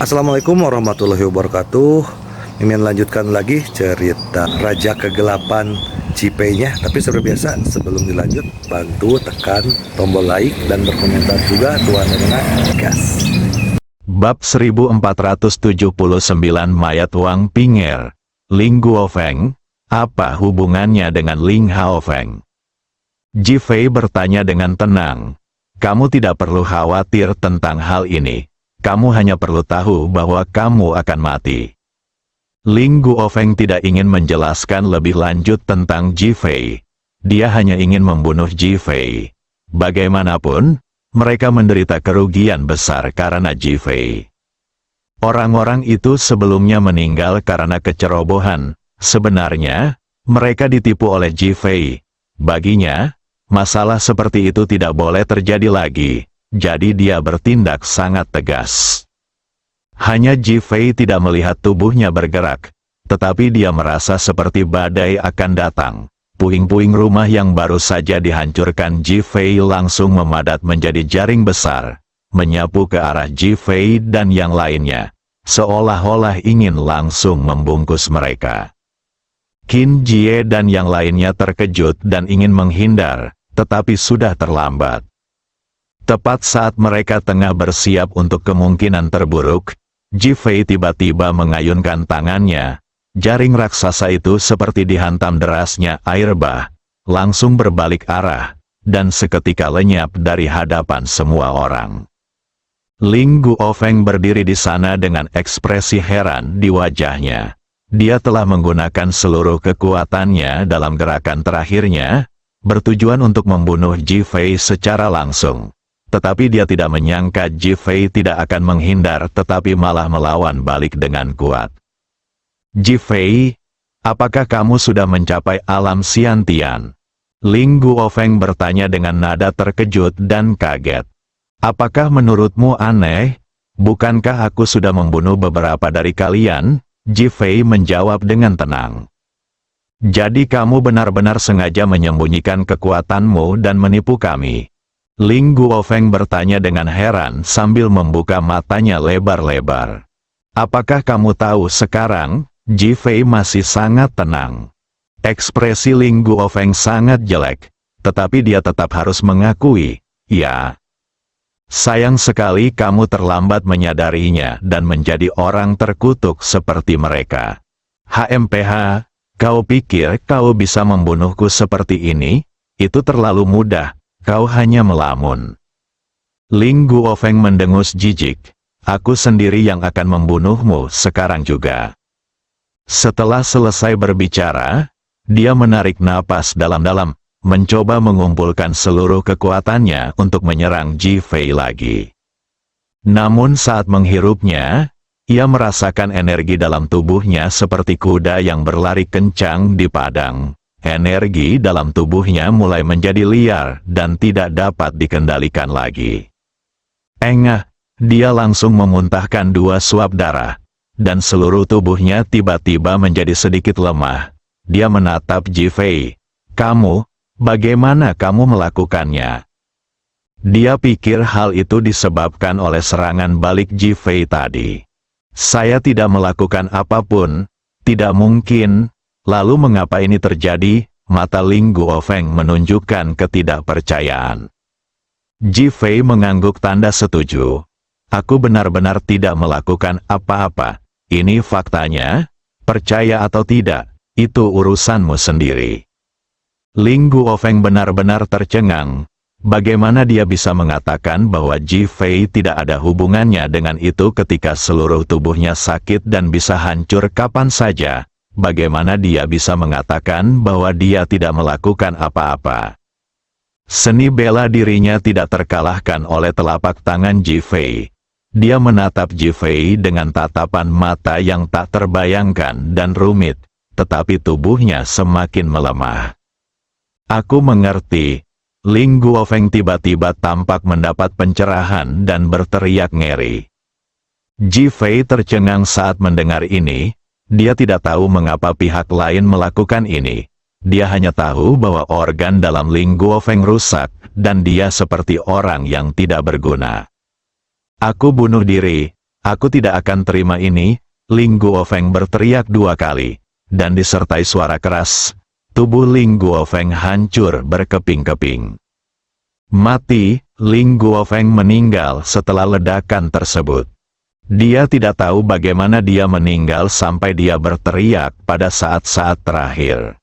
Assalamualaikum warahmatullahi wabarakatuh. Mimin lanjutkan lagi cerita Raja Kegelapan Cipenya. Tapi seperti biasa, sebelum dilanjut, bantu tekan tombol like dan berkomentar juga Tuan dengan gas. Bab 1479 Mayat Wang Ping'er. Ling Guofeng, apa hubungannya dengan Ling Haofeng? Ji Fei bertanya dengan tenang. Kamu tidak perlu khawatir tentang hal ini. Kamu hanya perlu tahu bahwa kamu akan mati. Ling Guofeng tidak ingin menjelaskan lebih lanjut tentang Ji Fei. Dia hanya ingin membunuh Ji Fei. Bagaimanapun, mereka menderita kerugian besar karena Ji Fei. Orang-orang itu sebelumnya meninggal karena kecerobohan. Sebenarnya, mereka ditipu oleh Ji Fei. Baginya, masalah seperti itu tidak boleh terjadi lagi. Jadi dia bertindak sangat tegas. Hanya Ji Fei tidak melihat tubuhnya bergerak, tetapi dia merasa seperti badai akan datang. Puing-puing rumah yang baru saja dihancurkan Ji Fei langsung memadat menjadi jaring besar, menyapu ke arah Ji Fei dan yang lainnya, seolah-olah ingin langsung membungkus mereka. Qin Jie dan yang lainnya terkejut dan ingin menghindar, tetapi sudah terlambat. Tepat saat mereka tengah bersiap untuk kemungkinan terburuk, Ji Fei tiba-tiba mengayunkan tangannya. Jaring raksasa itu seperti dihantam derasnya air bah, langsung berbalik arah, dan seketika lenyap dari hadapan semua orang. Ling Guofeng berdiri di sana dengan ekspresi heran di wajahnya. Dia telah menggunakan seluruh kekuatannya dalam gerakan terakhirnya, bertujuan untuk membunuh Ji Fei secara langsung. Tetapi dia tidak menyangka Ji Fei tidak akan menghindar tetapi malah melawan balik dengan kuat. Ji Fei, apakah kamu sudah mencapai alam Xiantian? Ling Guofeng bertanya dengan nada terkejut dan kaget. Apakah menurutmu aneh? Bukankah aku sudah membunuh beberapa dari kalian? Ji Fei menjawab dengan tenang. Jadi kamu benar-benar sengaja menyembunyikan kekuatanmu dan menipu kami. Ling Guofeng bertanya dengan heran sambil membuka matanya lebar-lebar. Apakah kamu tahu sekarang, Ji Fei masih sangat tenang. Ekspresi Ling Guofeng sangat jelek, tetapi dia tetap harus mengakui, ya. Sayang sekali kamu terlambat menyadarinya dan menjadi orang terkutuk seperti mereka. HMPH, kau pikir kau bisa membunuhku seperti ini? Itu terlalu mudah. Kau hanya melamun. Ling Guofeng mendengus jijik. Aku sendiri yang akan membunuhmu sekarang juga. Setelah selesai berbicara, dia menarik napas dalam-dalam, mencoba mengumpulkan seluruh kekuatannya untuk menyerang Ji Fei lagi. Namun saat menghirupnya, ia merasakan energi dalam tubuhnya seperti kuda yang berlari kencang di padang. Energi dalam tubuhnya mulai menjadi liar dan tidak dapat dikendalikan lagi. Engah, dia langsung memuntahkan 2 suap darah, dan seluruh tubuhnya tiba-tiba menjadi sedikit lemah. Dia menatap Ji Fei. Kamu, bagaimana kamu melakukannya? Dia pikir hal itu disebabkan oleh serangan balik Ji Fei tadi. Saya tidak melakukan apapun, tidak mungkin. Lalu mengapa ini terjadi? Mata Ling Guofeng menunjukkan ketidakpercayaan. Ji Fei mengangguk tanda setuju. Aku benar-benar tidak melakukan apa-apa. Ini faktanya. Percaya atau tidak, itu urusanmu sendiri. Ling Guofeng benar-benar tercengang. Bagaimana dia bisa mengatakan bahwa Ji Fei tidak ada hubungannya dengan itu ketika seluruh tubuhnya sakit dan bisa hancur kapan saja? Bagaimana dia bisa mengatakan bahwa dia tidak melakukan apa-apa? Seni bela dirinya tidak terkalahkan oleh telapak tangan Ji Fei. Dia menatap Ji Fei dengan tatapan mata yang tak terbayangkan dan rumit, tetapi tubuhnya semakin melemah. Aku mengerti. Ling Guofeng tiba-tiba tampak mendapat pencerahan dan berteriak ngeri. Ji Fei tercengang saat mendengar ini. Dia tidak tahu mengapa pihak lain melakukan ini. Dia hanya tahu bahwa organ dalam Ling Guofeng rusak, dan dia seperti orang yang tidak berguna. Aku bunuh diri, Aku tidak akan terima ini, Ling Guofeng berteriak 2 kali, dan disertai suara keras, tubuh Ling Guofeng hancur berkeping-keping. Mati, Ling Guofeng meninggal setelah ledakan tersebut. Dia tidak tahu bagaimana dia meninggal sampai dia berteriak pada saat-saat terakhir.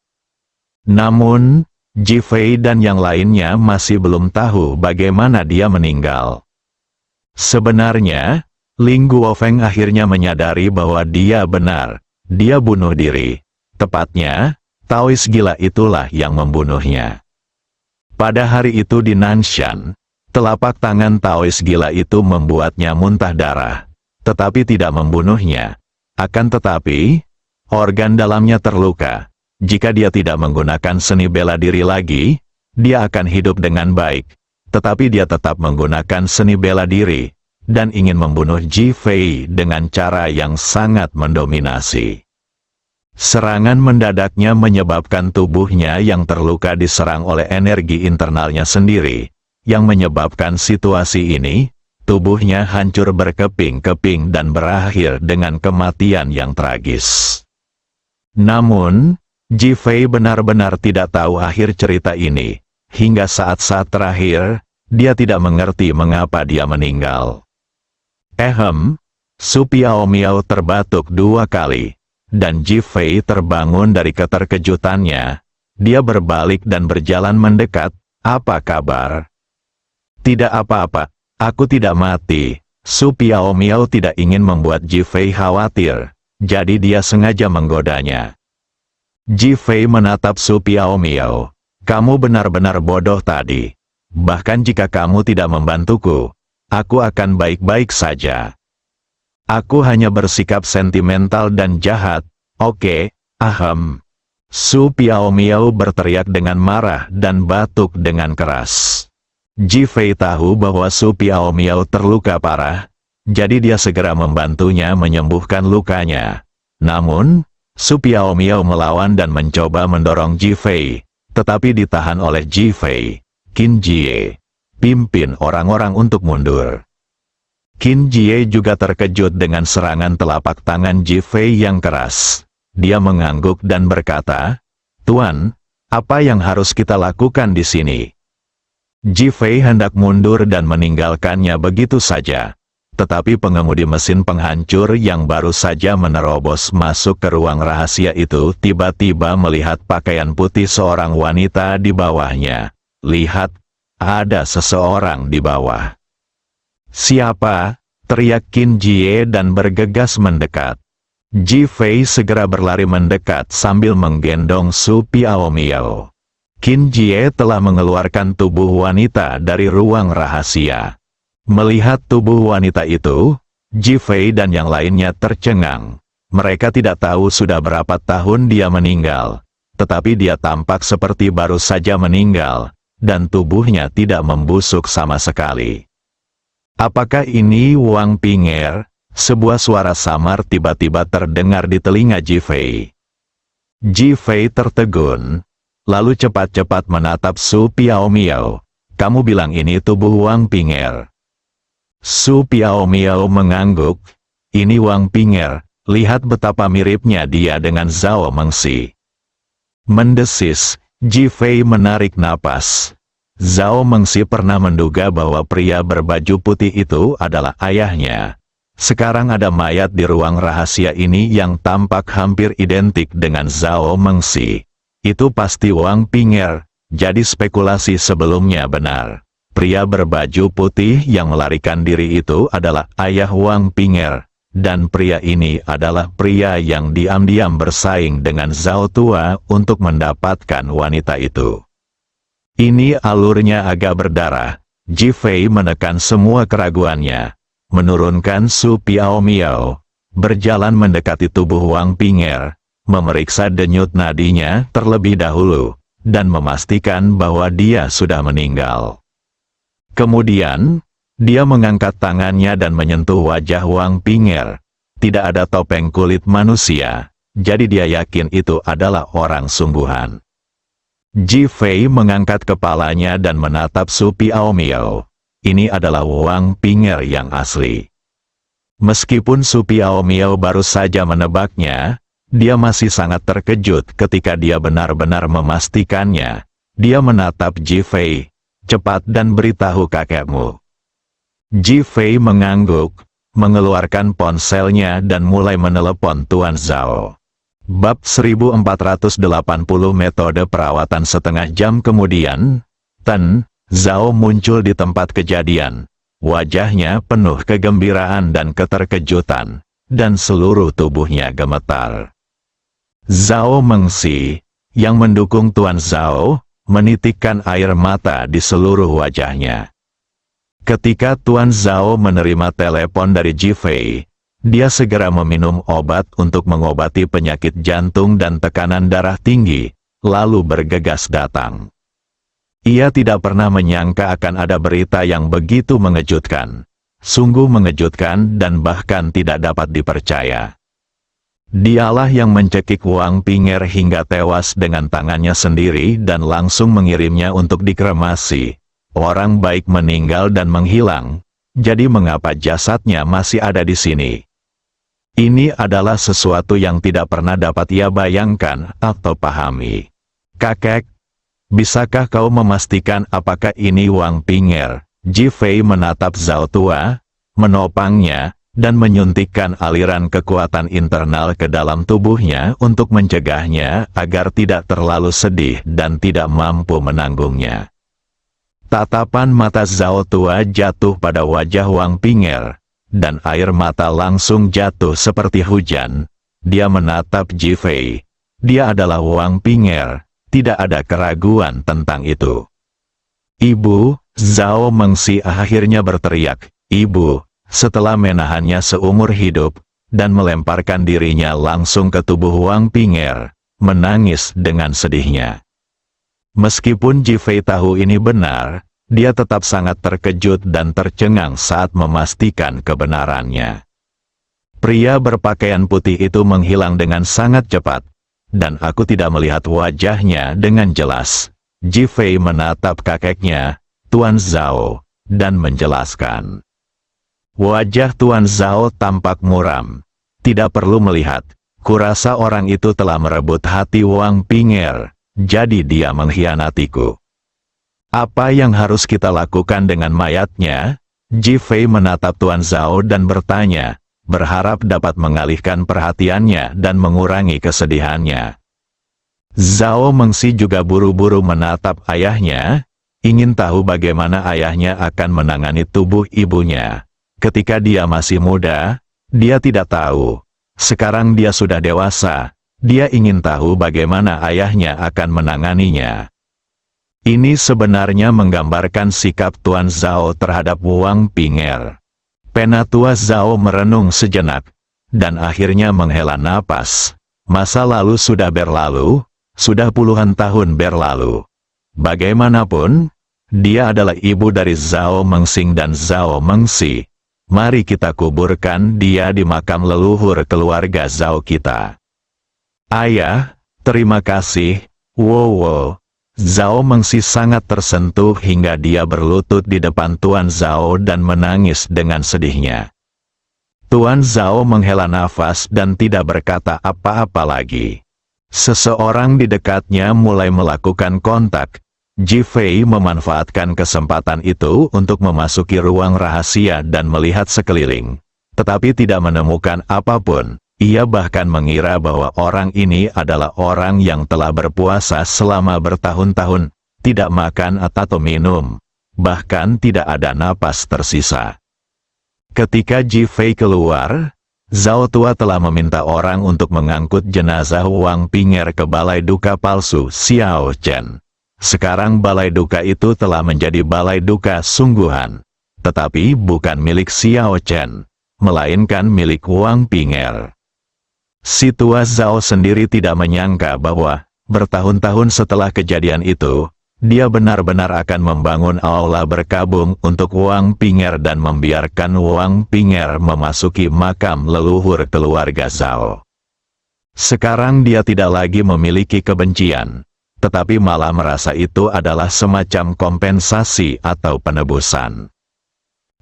Namun, Ji Fei dan yang lainnya masih belum tahu bagaimana dia meninggal. Sebenarnya, Ling Guofeng akhirnya menyadari bahwa dia benar, dia bunuh diri. Tepatnya, Taois gila itulah yang membunuhnya. Pada hari itu di Nanshan, telapak tangan Taois gila itu membuatnya muntah darah, tetapi tidak membunuhnya. Akan tetapi, organ dalamnya terluka. Jika dia tidak menggunakan seni bela diri lagi, dia akan hidup dengan baik. Tetapi dia tetap menggunakan seni bela diri, dan ingin membunuh Ji Fei dengan cara yang sangat mendominasi. Serangan mendadaknya menyebabkan tubuhnya yang terluka diserang oleh energi internalnya sendiri, yang menyebabkan situasi ini, tubuhnya hancur berkeping-keping dan berakhir dengan kematian yang tragis. Namun, Ji Fei benar-benar tidak tahu akhir cerita ini. Hingga saat-saat terakhir, dia tidak mengerti mengapa dia meninggal. Su Piaomiao terbatuk 2 kali, dan Ji Fei terbangun dari keterkejutannya. Dia berbalik dan berjalan mendekat. Apa kabar? Tidak apa-apa. Aku tidak mati. Su Piaomiao tidak ingin membuat Ji Fei khawatir, jadi dia sengaja menggodanya. Ji Fei menatap Su Piaomiao. Kamu benar-benar bodoh tadi. Bahkan jika kamu tidak membantuku, aku akan baik-baik saja. Aku hanya bersikap sentimental dan jahat. Oke, Su Piaomiao berteriak dengan marah dan batuk dengan keras. Ji Fei tahu bahwa Su Piaomiao terluka parah, jadi dia segera membantunya menyembuhkan lukanya. Namun, Su Piaomiao melawan dan mencoba mendorong Ji Fei, tetapi ditahan oleh Ji Fei. Qin Jie, pimpin orang-orang untuk mundur. Qin Jie juga terkejut dengan serangan telapak tangan Ji Fei yang keras. Dia mengangguk dan berkata, "Tuan, apa yang harus kita lakukan di sini?" Ji Fei hendak mundur dan meninggalkannya begitu saja. Tetapi pengemudi mesin penghancur yang baru saja menerobos masuk ke ruang rahasia itu tiba-tiba melihat pakaian putih seorang wanita di bawahnya. Lihat, ada seseorang di bawah. Siapa? Teriak Qin Jie dan bergegas mendekat. Ji Fei segera berlari mendekat sambil menggendong Su Piaomiao. Qin Jie telah mengeluarkan tubuh wanita dari ruang rahasia. Melihat tubuh wanita itu, Ji Fei dan yang lainnya tercengang. Mereka tidak tahu sudah berapa tahun dia meninggal, tetapi dia tampak seperti baru saja meninggal, dan tubuhnya tidak membusuk sama sekali. Apakah ini Wang Ping'er? Sebuah suara samar tiba-tiba terdengar di telinga Ji Fei. Ji Fei tertegun, lalu cepat-cepat menatap Su Piaomiao. Kamu bilang ini tubuh Wang Ping'er? Su Piaomiao mengangguk. Ini Wang Ping'er, lihat betapa miripnya dia dengan Zhao Mengxi. Mendesis, Ji Fei menarik napas. Zhao Mengxi pernah menduga bahwa pria berbaju putih itu adalah ayahnya. Sekarang ada mayat di ruang rahasia ini yang tampak hampir identik dengan Zhao Mengxi. Itu pasti Wang Ping'er, jadi spekulasi sebelumnya benar. Pria berbaju putih yang melarikan diri itu adalah ayah Wang Ping'er, dan pria ini adalah pria yang diam-diam bersaing dengan Zhao Tua untuk mendapatkan wanita itu. Ini alurnya agak berdarah. Ji Fei menekan semua keraguannya, menurunkan Su Piaomiao, berjalan mendekati tubuh Wang Ping'er, memeriksa denyut nadinya terlebih dahulu, dan memastikan bahwa dia sudah meninggal. Kemudian, dia mengangkat tangannya dan menyentuh wajah Wang Ping'er. Tidak ada topeng kulit manusia, jadi dia yakin itu adalah orang sungguhan. Ji Fei mengangkat kepalanya dan menatap Su Piaomiao. Ini adalah Wang Ping'er yang asli. Meskipun Su Piao Miao baru saja menebaknya, dia masih sangat terkejut ketika dia benar-benar memastikannya. Dia menatap Ji Fei. Cepat dan beritahu kakekmu. Ji Fei mengangguk, mengeluarkan ponselnya dan mulai menelepon Tuan Zhao. Bab 1480 metode perawatan. Setengah jam kemudian, Tan Zhao muncul di tempat kejadian. Wajahnya penuh kegembiraan dan keterkejutan, dan seluruh tubuhnya gemetar. Zhao Mengsi, yang mendukung Tuan Zhao, menitikkan air mata di seluruh wajahnya. Ketika Tuan Zhao menerima telepon dari Ji Fei, dia segera meminum obat untuk mengobati penyakit jantung dan tekanan darah tinggi, lalu bergegas datang. Ia tidak pernah menyangka akan ada berita yang begitu mengejutkan. Sungguh mengejutkan dan bahkan tidak dapat dipercaya. Dialah yang mencekik Wang Ping'er hingga tewas dengan tangannya sendiri dan langsung mengirimnya untuk dikremasi. Orang baik meninggal dan menghilang, jadi mengapa jasadnya masih ada di sini? Ini adalah sesuatu yang tidak pernah dapat ia bayangkan atau pahami. Kakek, bisakah kau memastikan apakah ini Wang Ping'er? Ji Fei menatap Zhao tua, menopangnya, dan menyuntikkan aliran kekuatan internal ke dalam tubuhnya untuk mencegahnya agar tidak terlalu sedih dan tidak mampu menanggungnya. Tatapan mata Zhao tua jatuh pada wajah Wang Ping'er, dan air mata langsung jatuh seperti hujan. Dia menatap Ji Fei. Dia adalah Wang Ping'er. Tidak ada keraguan tentang itu. Ibu, Zhao Mengsi akhirnya berteriak, "Ibu," setelah menahannya seumur hidup, dan melemparkan dirinya langsung ke tubuh Wang Ping'er, menangis dengan sedihnya. Meskipun Ji Fei tahu ini benar, dia tetap sangat terkejut dan tercengang saat memastikan kebenarannya. Pria berpakaian putih itu menghilang dengan sangat cepat, dan aku tidak melihat wajahnya dengan jelas. Ji Fei menatap kakeknya, Tuan Zhao, dan menjelaskan. Wajah Tuan Zhao tampak muram. Tidak perlu melihat, kurasa orang itu telah merebut hati Wang Ping'er, jadi dia mengkhianatiku. Apa yang harus kita lakukan dengan mayatnya? Ji Fei menatap Tuan Zhao dan bertanya, berharap dapat mengalihkan perhatiannya dan mengurangi kesedihannya. Zhao Mengsi juga buru-buru menatap ayahnya, ingin tahu bagaimana ayahnya akan menangani tubuh ibunya. Ketika dia masih muda, dia tidak tahu. Sekarang dia sudah dewasa, dia ingin tahu bagaimana ayahnya akan menanganinya. Ini sebenarnya menggambarkan sikap Tuan Zhao terhadap Wang Ping'er. Penatua Zhao merenung sejenak, dan akhirnya menghela napas. Masa lalu sudah berlalu, sudah puluhan tahun berlalu. Bagaimanapun, dia adalah ibu dari Zhao Mengsing dan Zhao Mengsi. Mari kita kuburkan dia di makam leluhur keluarga Zhao kita. Ayah, terima kasih. Wow. Zhao Mengsi sangat tersentuh hingga dia berlutut di depan Tuan Zhao dan menangis dengan sedihnya. Tuan Zhao menghela nafas dan tidak berkata apa-apa lagi. Seseorang di dekatnya mulai melakukan kontak. Ji Fei memanfaatkan kesempatan itu untuk memasuki ruang rahasia dan melihat sekeliling. Tetapi tidak menemukan apapun. Ia bahkan mengira bahwa orang ini adalah orang yang telah berpuasa selama bertahun-tahun, tidak makan atau minum, bahkan tidak ada napas tersisa. Ketika Ji Fei keluar, Zhao tua telah meminta orang untuk mengangkut jenazah Wang Ping'er ke balai duka palsu Xiao Chen. Sekarang balai duka itu telah menjadi balai duka sungguhan, tetapi bukan milik Xiao Chen, melainkan milik Wang Ping'er. Si tua Zhao sendiri tidak menyangka bahwa, bertahun-tahun setelah kejadian itu, dia benar-benar akan membangun aula berkabung untuk Wang Ping'er dan membiarkan Wang Ping'er memasuki makam leluhur keluarga Zhao. Sekarang dia tidak lagi memiliki kebencian, tetapi malah merasa itu adalah semacam kompensasi atau penebusan.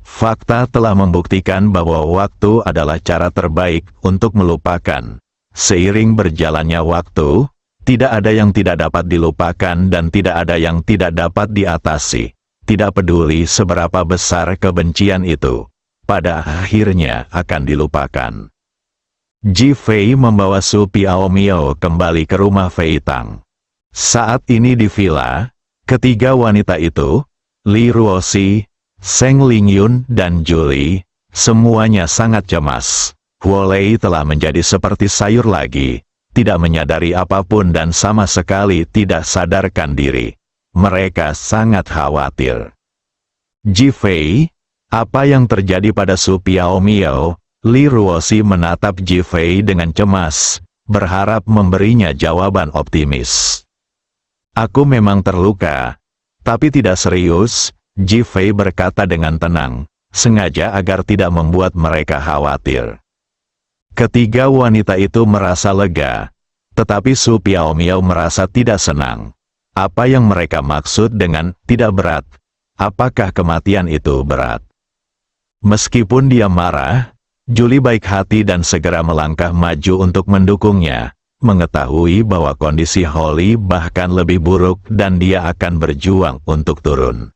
Fakta telah membuktikan bahwa waktu adalah cara terbaik untuk melupakan. Seiring berjalannya waktu, tidak ada yang tidak dapat dilupakan dan tidak ada yang tidak dapat diatasi. Tidak peduli seberapa besar kebencian itu, pada akhirnya akan dilupakan. Ji Fei membawa Su Piaomio kembali ke rumah Fei Tang. Saat ini di villa, ketiga wanita itu, Li Ruoxi, Seng Lingyun dan Julie, semuanya sangat cemas. Huo Lei telah menjadi seperti sayur lagi, tidak menyadari apapun dan sama sekali tidak sadarkan diri. Mereka sangat khawatir. Ji Fei, apa yang terjadi pada Su Piaomio? Li Ruoxi menatap Ji Fei dengan cemas, berharap memberinya jawaban optimis. Aku memang terluka, tapi tidak serius. Ji Fei berkata dengan tenang, sengaja agar tidak membuat mereka khawatir. Ketiga wanita itu merasa lega, tetapi Su Piaomio merasa tidak senang. Apa yang mereka maksud dengan tidak berat? Apakah kematian itu berat? Meskipun dia marah, Julie baik hati dan segera melangkah maju untuk mendukungnya, mengetahui bahwa kondisi Holly bahkan lebih buruk dan dia akan berjuang untuk turun.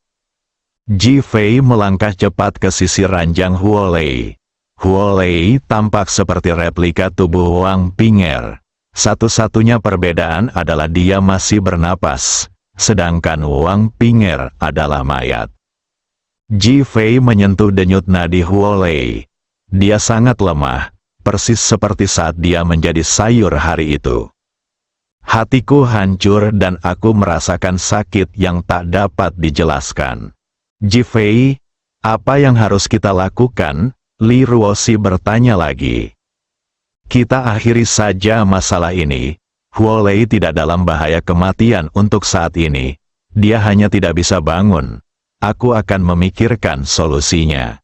Ji Fei melangkah cepat ke sisi ranjang Huo Lei. Huo Lei tampak seperti replika tubuh Wang Ping'er. Satu-satunya perbedaan adalah dia masih bernapas, sedangkan Wang Ping'er adalah mayat. Ji Fei menyentuh denyut nadi Huo Lei. Dia sangat lemah, persis seperti saat dia menjadi sayur hari itu. Hatiku hancur dan aku merasakan sakit yang tak dapat dijelaskan. Ji Fei, apa yang harus kita lakukan? Li Ruoxi bertanya lagi. Kita akhiri saja masalah ini. Huo Lei tidak dalam bahaya kematian untuk saat ini. Dia hanya tidak bisa bangun. Aku akan memikirkan solusinya.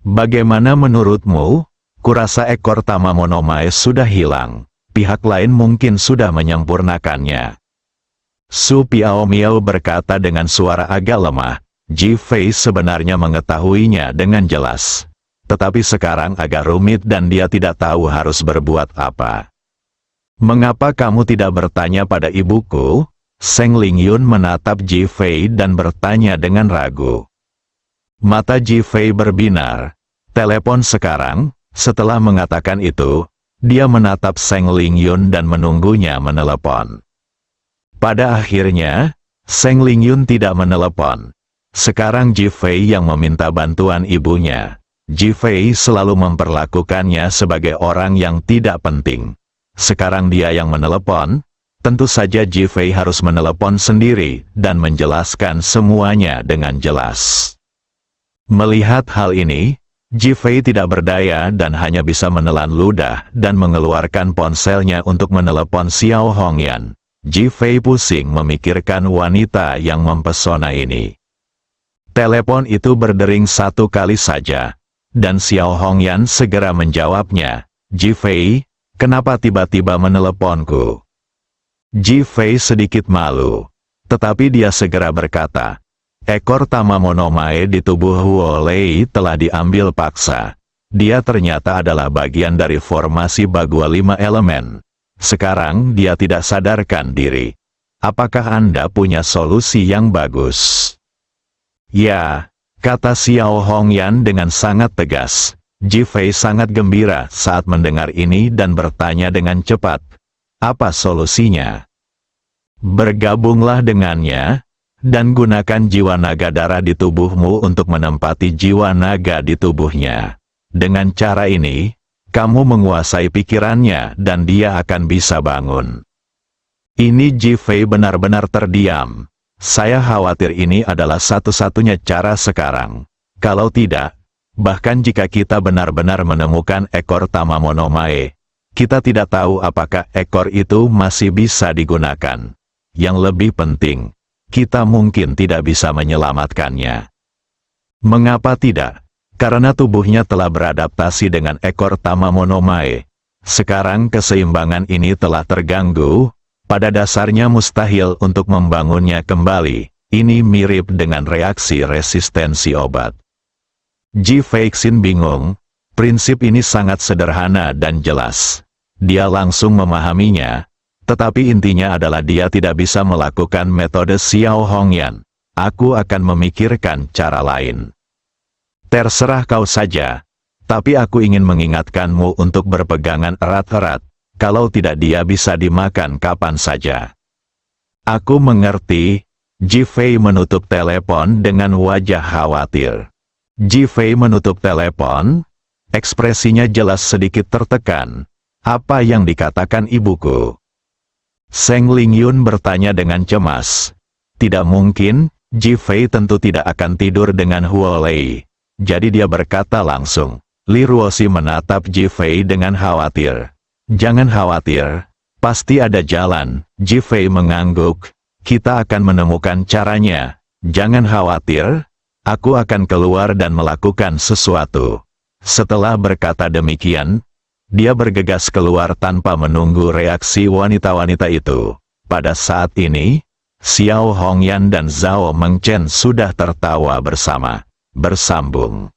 Bagaimana menurutmu? Kurasa ekor Tama Monomae sudah hilang. Pihak lain mungkin sudah menyempurnakannya. Su Piaomio berkata dengan suara agak lemah. Ji Fei sebenarnya mengetahuinya dengan jelas. Tetapi sekarang agak rumit dan dia tidak tahu harus berbuat apa. Mengapa kamu tidak bertanya pada ibuku? Seng Lingyun menatap Ji Fei dan bertanya dengan ragu. Mata Ji Fei berbinar. Telepon sekarang. Setelah mengatakan itu, dia menatap Seng Lingyun dan menunggunya menelepon. Pada akhirnya, Seng Lingyun tidak menelepon. Sekarang Ji Fei yang meminta bantuan ibunya. Ji Fei selalu memperlakukannya sebagai orang yang tidak penting. Sekarang dia yang menelepon, tentu saja Ji Fei harus menelepon sendiri dan menjelaskan semuanya dengan jelas. Melihat hal ini, Ji Fei tidak berdaya dan hanya bisa menelan ludah dan mengeluarkan ponselnya untuk menelepon Xiao Hongyan. Ji Fei pusing memikirkan wanita yang mempesona ini. Telepon itu berdering satu kali saja, dan Xiao Hongyan segera menjawabnya. Ji Fei, kenapa tiba-tiba meneleponku? Ji Fei sedikit malu, tetapi dia segera berkata, ekor Tama Monomae di tubuh Huo Lei telah diambil paksa. Dia ternyata adalah bagian dari formasi Bagua 5 elemen. Sekarang dia tidak sadarkan diri. Apakah Anda punya solusi yang bagus? Ya, kata Xiao Hongyan dengan sangat tegas. Ji Fei sangat gembira saat mendengar ini dan bertanya dengan cepat. Apa solusinya? Bergabunglah dengannya, dan gunakan jiwa naga darah di tubuhmu untuk menempati jiwa naga di tubuhnya. Dengan cara ini, kamu menguasai pikirannya dan dia akan bisa bangun. Ini Ji Fei benar-benar terdiam. Saya khawatir ini adalah satu-satunya cara sekarang. Kalau tidak, bahkan jika kita benar-benar menemukan ekor Tama Monomae, kita tidak tahu apakah ekor itu masih bisa digunakan. Yang lebih penting, kita mungkin tidak bisa menyelamatkannya. Mengapa tidak? Karena tubuhnya telah beradaptasi dengan ekor Tama Monomae. Sekarang keseimbangan ini telah terganggu. Pada dasarnya mustahil untuk membangunnya kembali. Ini mirip dengan reaksi resistensi obat. Ji Feixin bingung. Prinsip ini sangat sederhana dan jelas. Dia langsung memahaminya. Tetapi intinya adalah dia tidak bisa melakukan metode Xiao Hongyan. Aku akan memikirkan cara lain. Terserah kau saja. Tapi aku ingin mengingatkanmu untuk berpegangan erat-erat. Kalau tidak dia bisa dimakan kapan saja. Aku mengerti. Ji Fei menutup telepon dengan wajah khawatir. Ji Fei menutup telepon. Ekspresinya jelas sedikit tertekan. Apa yang dikatakan ibuku? Seng Lingyun bertanya dengan cemas. Tidak mungkin, Ji Fei tentu tidak akan tidur dengan Huo Lei. Jadi dia berkata langsung. Li Ruoxi menatap Ji Fei dengan khawatir. Jangan khawatir, pasti ada jalan. Ji Fei mengangguk. Kita akan menemukan caranya. Jangan khawatir, aku akan keluar dan melakukan sesuatu. Setelah berkata demikian, dia bergegas keluar tanpa menunggu reaksi wanita-wanita itu. Pada saat ini, Xiao Hongyan dan Zhao Mengchen sudah tertawa bersama. Bersambung.